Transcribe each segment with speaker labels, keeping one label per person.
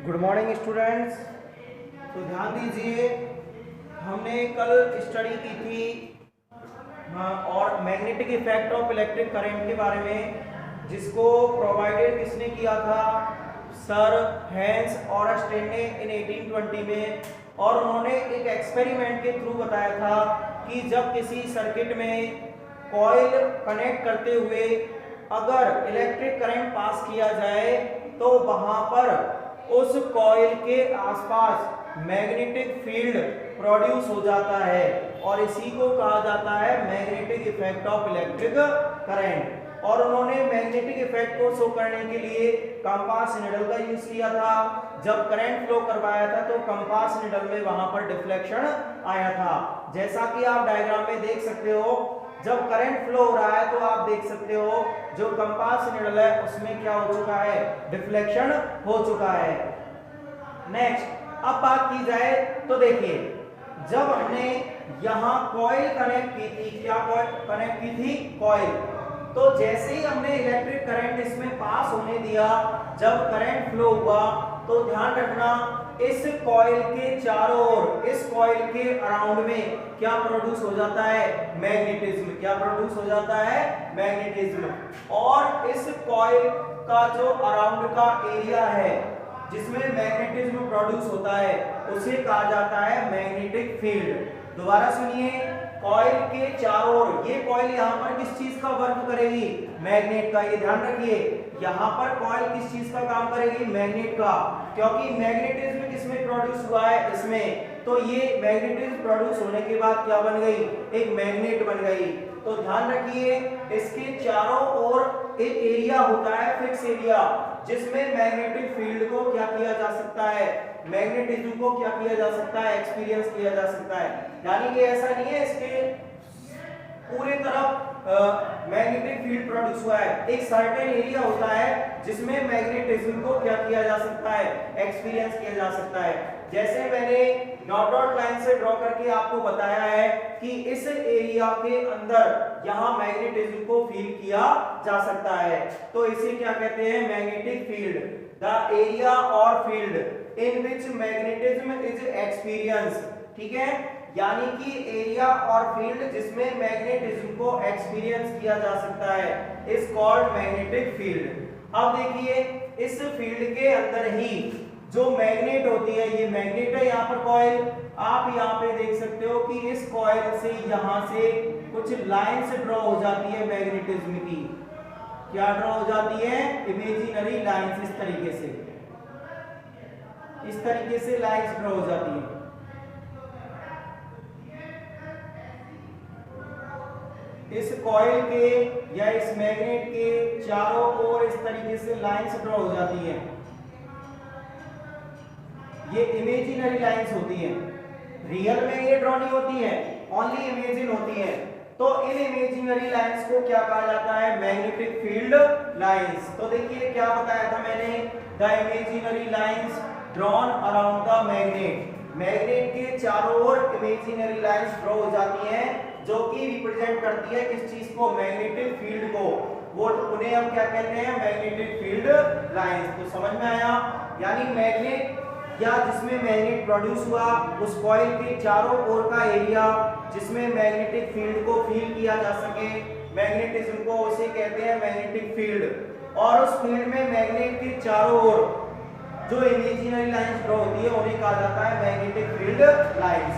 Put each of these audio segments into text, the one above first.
Speaker 1: Good morning students. तो ध्यान दीजिए, हमने कल स्टडी की थी और magnetic effect of electric current के बारे में, जिसको प्रोवाइडेड किसने किया था? सर हैंस और स्टेन ने इन 1820 में। और उन्होंने एक एक्सपेरिमेंट के थ्रू बताया था कि जब किसी सर्किट में कॉइल कनेक्ट करते हुए अगर इलेक्ट्रिक करंट पास किया जाए तो वहां पर उस कॉइल के आसपास मैग्नेटिक फील्ड प्रोड्यूस हो जाता है और इसी को कहा जाता है magnetic effect of electric current. और उन्होंने मैग्नेटिक इफेक्ट को शो करने के लिए कंपास निडल का यूज किया था। जब करंट फ्लो करवाया था तो कंपास निडल में वहां पर डिफ्लेक्शन आया था। जैसा कि आप डायग्राम में देख सकते हो, जब करंट फ्लो हो रहा है तो आप देख सकते हो जो कंपास निडल है उसमें क्या हो चुका है? डिफ्लेक्शन हो चुका है। नेक्स्ट अब बात की जाए तो देखिए, जब हमने यहां कॉइल कनेक्ट की थी, क्या कॉइल कनेक्ट की थी? कॉइल। तो जैसे ही हमने इलेक्ट्रिक करंट इसमें पास होने दिया, जब करंट फ्लो हुआ तो ध्यान रखना इस कॉइल के चारों ओर, इस कॉइल के अराउंड में क्या प्रोड्यूस हो जाता है? मैग्नेटिज्म। क्या प्रोड्यूस हो जाता है? मैग्नेटिज्म। और इस कॉइल का जो अराउंड का एरिया है जिसमें मैग्नेटिज्म प्रोड्यूस होता है उसे कहा जाता है मैग्नेटिक फील्ड। दोबारा सुनिए, कॉइल के चारों ओर, ये कॉइल यहाँ पर किस चीज का वर्क करेगी? मैग्नेट का। ये ध्यान रखिए, यहाँ पर कॉइल किस चीज का काम करेगी? मैग्नेट का, क्योंकि मैग्नेटिज्म किसमें प्रोड्यूस हुआ है? इसमें। तो ये मैग्नेटिज्म प्रोड्यूस होने के बाद क्या बन गई? एक मैग्नेट बन गई। तो ध्यान रखिए, इसके चारों ओर एक एरिया होता है, फिक्स एरिया, जिसमें मैग्नेटिक फील्ड को क्या किया जा सकता है? मैग्नेटिज्म को क्या किया जा सकता है? एक्सपीरियंस किया जा सकता है। यानी कि ऐसा नहीं है इसके पूरे तरफ मैग्नेटिक फील्ड प्रोड्यूस हुआ है, एक सर्टेन एरिया होता है जिसमें मैग्नेटिज्म को क्या किया जा सकता है? एक्सपीरियंस किया जा सकता है। जैसे मैंने डॉट डॉट लाइन से ड्रॉ करके आपको बताया है कि इस एरिया के अंदर यहां मैग्नेटिज्म को फील किया जा सकता है, तो इसे क्या कहते हैं? Magnetic field. द एरिया और field in which magnetism is experience. ठीक है, यानी कि एरिया और फील्ड जिसमें मैग्नेटिज्म को एक्सपीरियंस किया जा सकता है इज कॉल्ड मैग्नेटिक फील्ड। अब देखिए, इस फील्ड के अंदर ही जो मैग्नेट होती है, ये मैग्नेट है यहाँ पर कॉइल, आप यहाँ पे देख सकते हो कि इस कॉइल से यहाँ से कुछ लाइंस ड्रॉ हो जाती है मैग्नेटिज्म की। क्या ड्रॉ हो जाती है? Imaginary lines. इस तरीके से लाइंस ड्रॉ हो जाती है। इस कॉइल के या इस मैग्नेट के चारों ओर इस तरीके से लाइंस ड्रॉ हो जाती हैं। ये इमेजिनरी लाइंस होती हैं, रियल में ये ड्रॉ नहीं होती हैं, ओनली इमेजिन होती हैं। तो इन इमेजिनरी लाइंस को क्या कहा जाता है? Magnetic field lines. तो देखिए क्या बताया था मैंने? The imaginary lines drawn around the magnet. Magnet के चारों ओर इमेजिनरी लाइंस ड्रॉ हो जाती हैं जो कि रिप्रेजेंट करती है किस चीज को? मैग्नेटिक फील्ड को। वो उन्हें हम क्या कहते हैं? Magnetic field lines. तो समझ में आया? यानी मैग्नेट या जिसमें मैग्नेट प्रोड्यूस हुआ, उस कॉइल के चारों ओर का एरिया जिसमें मैग्नेटिक फील्ड को फील किया जा सके, मैग्नेटिज्म को, उसे कहते हैं मैग्नेटिक फील्ड। और उस फील्ड में मैग्नेट के चारों ओर जो इमेजिनरी लाइंस ड्रॉ होती है उन्हें कहा जाता है मैग्नेटिक फील्ड लाइंस।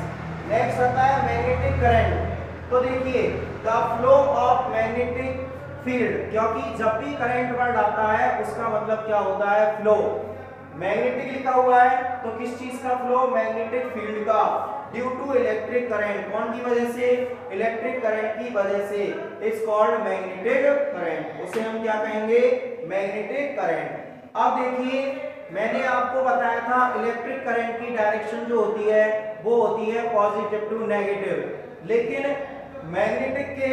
Speaker 1: नेक्स्ट आता है मैग्नेटिक करंट। तो देखिए, the flow of magnetic field, क्योंकि जब भी करंट वर्ड आता है उसका मतलब क्या होता है? फ्लो। मैग्नेटिक लिखा हुआ है तो किस चीज का फ्लो? मैग्नेटिक फील्ड का। ड्यू टू इलेक्ट्रिक करंट, कौन की वजह से? इलेक्ट्रिक करंट की वजह से। Is called magnetic current. उसे हम क्या कहेंगे? Magnetic current. अब देखिए, मैंने आपको बताया था इलेक्ट्रिक करंट की डायरेक्शन जो होती है वो होती है पॉजिटिव टू नेगेटिव, लेकिन मैग्नेटिक के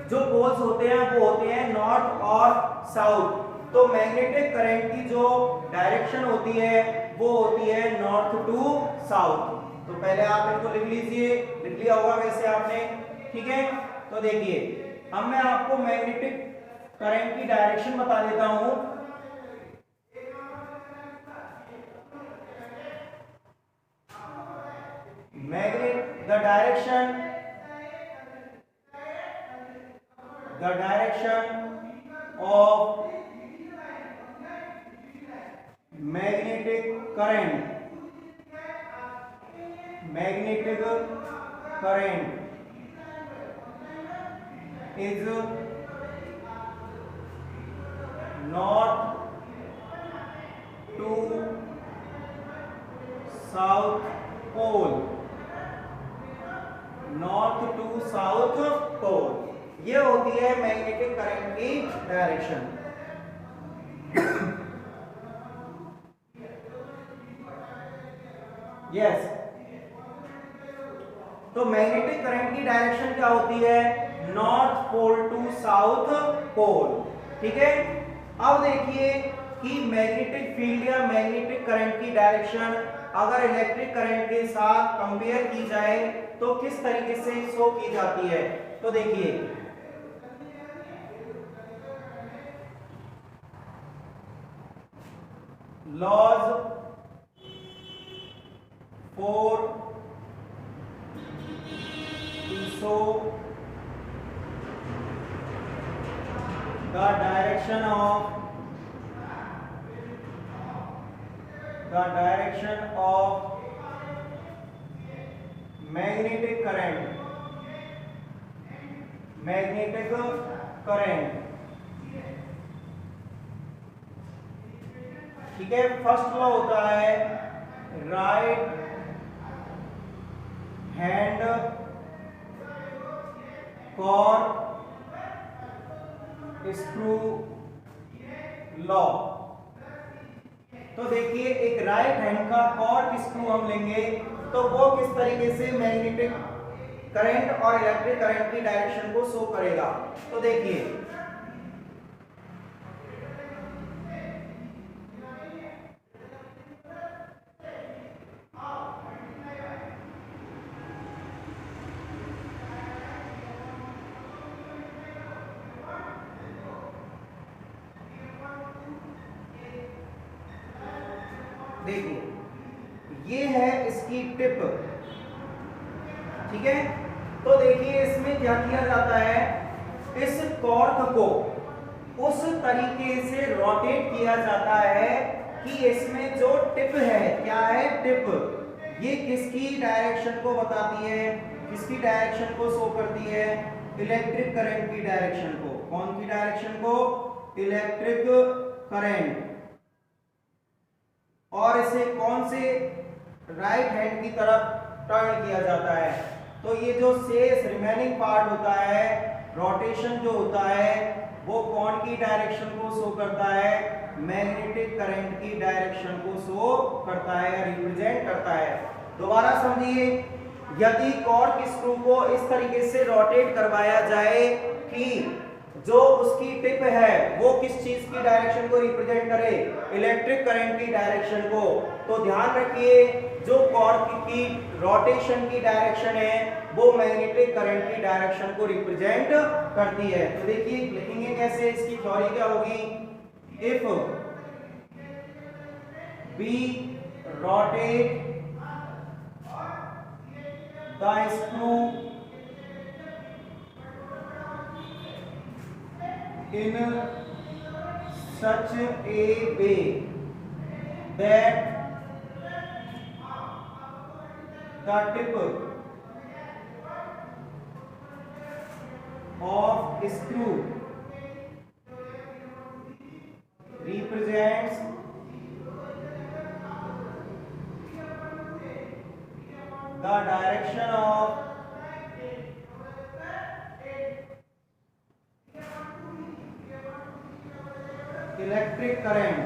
Speaker 1: जो पोल्स होते हैं वो होते हैं नॉर्थ और साउथ। तो मैग्नेटिक करंट की जो डायरेक्शन होती है वो होती है नॉर्थ टू साउथ। तो पहले आप इनको लिख लीजिए, लिख लिया होगा वैसे आपने। ठीक है, तो देखिए अब मैं आपको मैग्नेटिक करंट की डायरेक्शन बता देता हूं। the direction of magnetic current is north to south pole, north to south pole, ये होती है मैग्नेटिक करंट की डायरेक्शन। यस, तो मैग्नेटिक करंट की डायरेक्शन क्या होती है? North pole to south pole. ठीक है, अब देखिए कि मैग्नेटिक फील्ड या मैग्नेटिक करंट की डायरेक्शन अगर इलेक्ट्रिक करंट के साथ कंपेयर की जाए तो किस तरीके से शो की जाती है। तो देखिए, laws for to show the direction of magnetic current, ठीक है। फर्स्ट लॉ होता है right hand cork screw law. तो देखिए, एक राइट हैंड का कॉर्क स्क्रू हम लेंगे तो वो किस तरीके से मैग्नेटिक करंट और इलेक्ट्रिक करंट की डायरेक्शन को शो करेगा। तो देखिए, देखिए ये है इसकी टिप। ठीक है, तो देखिए इसमें क्या किया जाता है, इस कॉर्क को उस तरीके से रोटेट किया जाता है कि इसमें जो टिप है, क्या है टिप, ये किसकी डायरेक्शन को बताती है, किसकी डायरेक्शन को शो करती है, इलेक्ट्रिक करंट की डायरेक्शन को। कौन की डायरेक्शन को? Electric current. और इसे कौन से राइट हैंड की तरफ टर्न किया जाता है। तो ये जो शेष रिमेनिंग पार्ट होता है, रोटेशन जो होता है, वो कौन की डायरेक्शन को शो करता है? मैग्नेटिक करंट की डायरेक्शन को शो करता है, रिप्रेजेंट करता है। दोबारा समझिए, यदि कॉर्क स्क्रू को इस तरीके से रोटेट करवाया जाए कि जो उसकी टिप है वो किस चीज की डायरेक्शन को रिप्रेजेंट करे? इलेक्ट्रिक करंट की डायरेक्शन को। तो ध्यान रखिए, जो कॉर्क की रोटेशन की डायरेक्शन है वो मैग्नेटिक करंट की डायरेक्शन को रिप्रेजेंट करती है। तो देखिए लिखेंगे कैसे, इसकी थ्योरी क्या होगी? If we rotate the screw in such a way that the tip of screw represents the direction of electric current,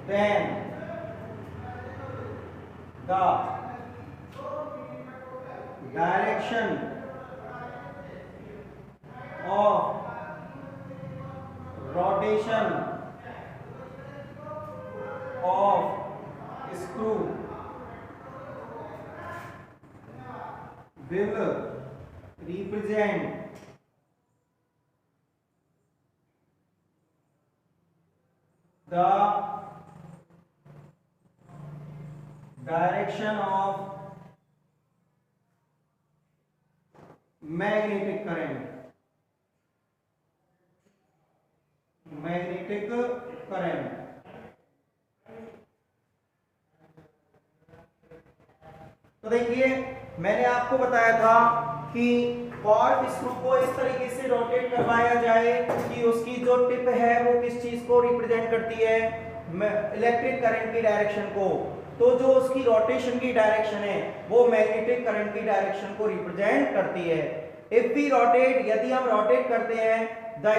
Speaker 1: then the direction of rotation of screw will represent the direction of magnetic current, magnetic current. तो देखिए मैंने आपको बताया था कि cork screw को इस तरीके से रोटेट करवाया जाए कि उसकी जो टिप है वो किस चीज को रिप्रेजेंट करती है, इलेक्ट्रिक करंट की डायरेक्शन को। तो जो उसकी रोटेशन की डायरेक्शन है वो मैग्नेटिक करंट की डायरेक्शन को रिप्रेजेंट करती है। इफ वी रोटेट, यदि हम रोटेट करते हैं द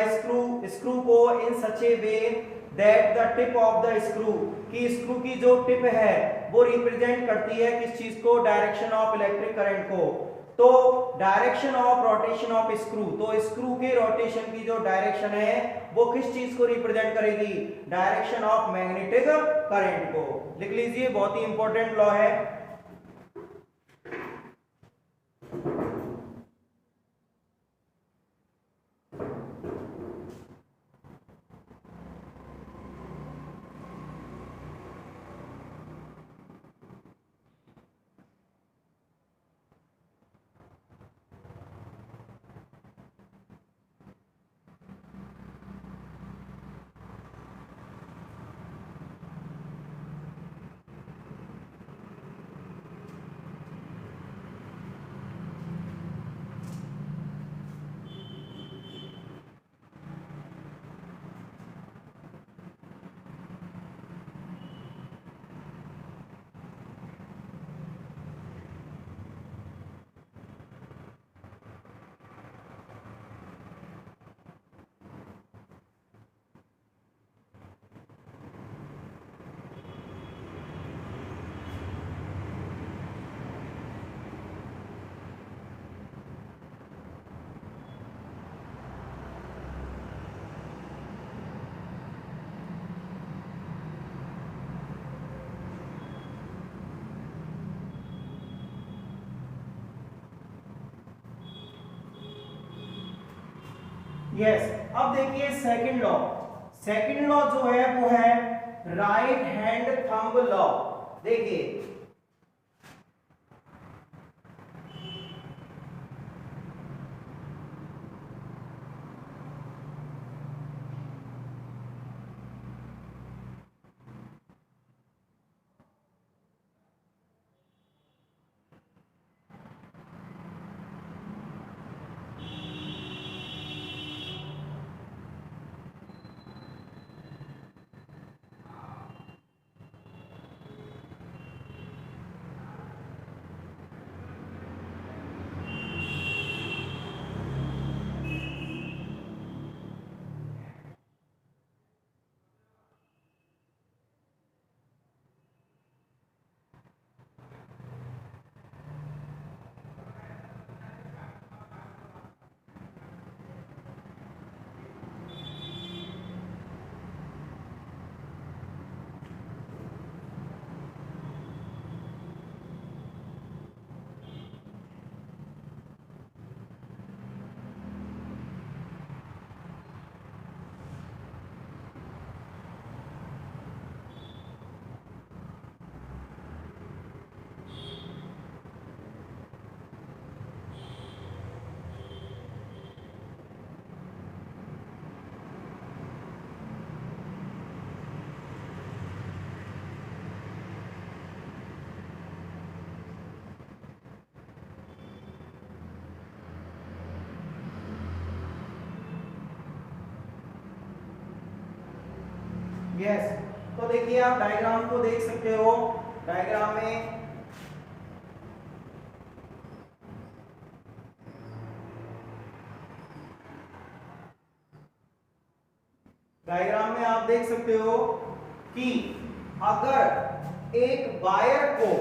Speaker 1: स्क्रू को in such a way that the tip of the screw, की स्क्रू की जो टिप है वो रिप्रेजेंट करती है किस चीज को, डायरेक्शन ऑफ इलेक्ट्रिक करंट को। तो direction of rotation of screw, तो स्क्रू के रोटेशन की जो डायरेक्शन है वो किस चीज को रिप्रेजेंट करेगी, डायरेक्शन ऑफ मैग्नेटिक करंट को। लिख लीजिए, बहुत ही इंपॉर्टेंट लॉ है। यस, अब देखिए सेकंड लॉ। सेकंड लॉ जो है वो है राइट हैंड थंब लॉ। देखिए यस, तो देखिए आप डायग्राम को देख सकते हो। डायग्राम में आप देख सकते हो कि अगर एक वायर को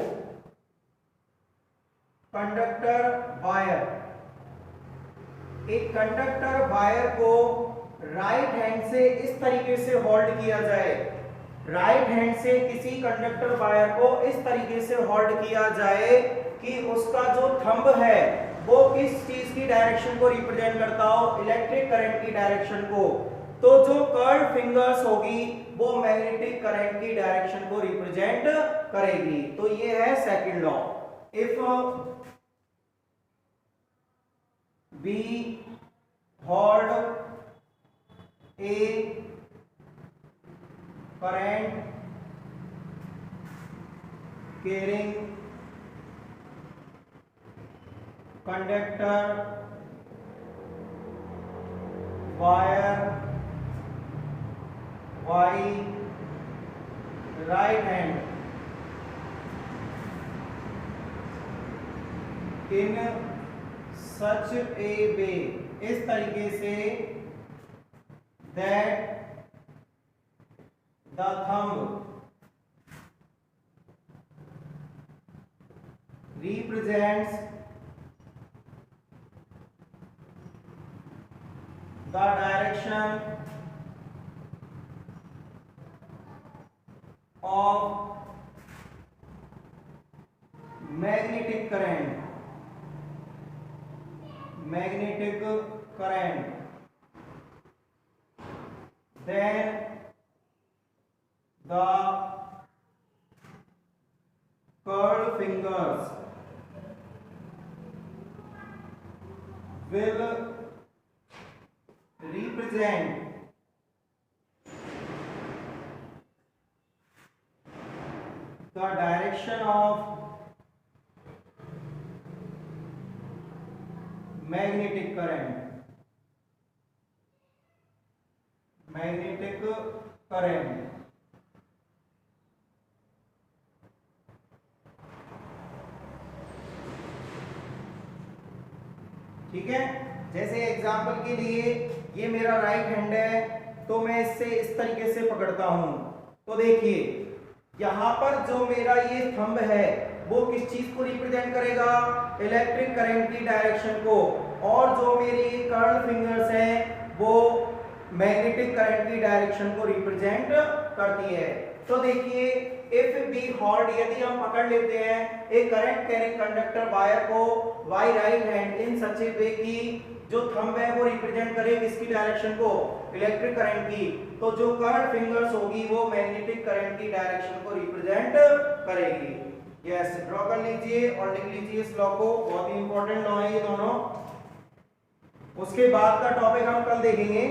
Speaker 1: कंडक्टर वायर को राइट हैंड से इस तरीके से होल्ड किया जाए, राइट हैंड से किसी कंडक्टर वायर को इस तरीके से होल्ड किया जाए कि उसका जो थंब है वो किस चीज की डायरेक्शन को रिप्रेजेंट करता हो, इलेक्ट्रिक करंट की डायरेक्शन को। तो जो कर्ल्ड फिंगर्स होगी वो मैग्नेटिक करंट की डायरेक्शन को रिप्रेजेंट करेगी। तो ये है second law. If we hold a current carrying conductor wire y right hand in such a way, इस तरीके से that the thumb represents the direction of magnetic current, then the curled fingers will represent the direction of magnetic current, ठीक है। जैसे example के लिए ये मेरा राइट हैंड है, तो मैं इससे इस तरीके से पकड़ता हूं। तो देखिए यहां पर जो मेरा ये थंब है वो किस चीज को रिप्रेजेंट करेगा, इलेक्ट्रिक करंट की डायरेक्शन को, और जो मेरी कर्ल्ड फिंगर्स हैं वो मैग्नेटिक करंट की डायरेक्शन को रिप्रेजेंट करती है। तो देखिए इफ वी होल्ड, यदि हम पकड़ लेते हैं एक करंट कैरिंग कंडक्टर वायर को bye right hand in such a वे की जो थंब है वो रिप्रेजेंट करे किसकी डायरेक्शन को, इलेक्ट्रिक करंट की, तो जो कर्ल्ड फिंगर्स होगी वो मैग्नेटिक करंट की डायरेक्शन को रिप्रेजेंट करेगी। यस, ड्रॉ कर लीजिए और लिख लीजिए इस लॉ को, बहुत ही इंपॉर्टेंट लॉ है ये दोनों। उसके बाद का टॉपिक हम कल देखेंगे।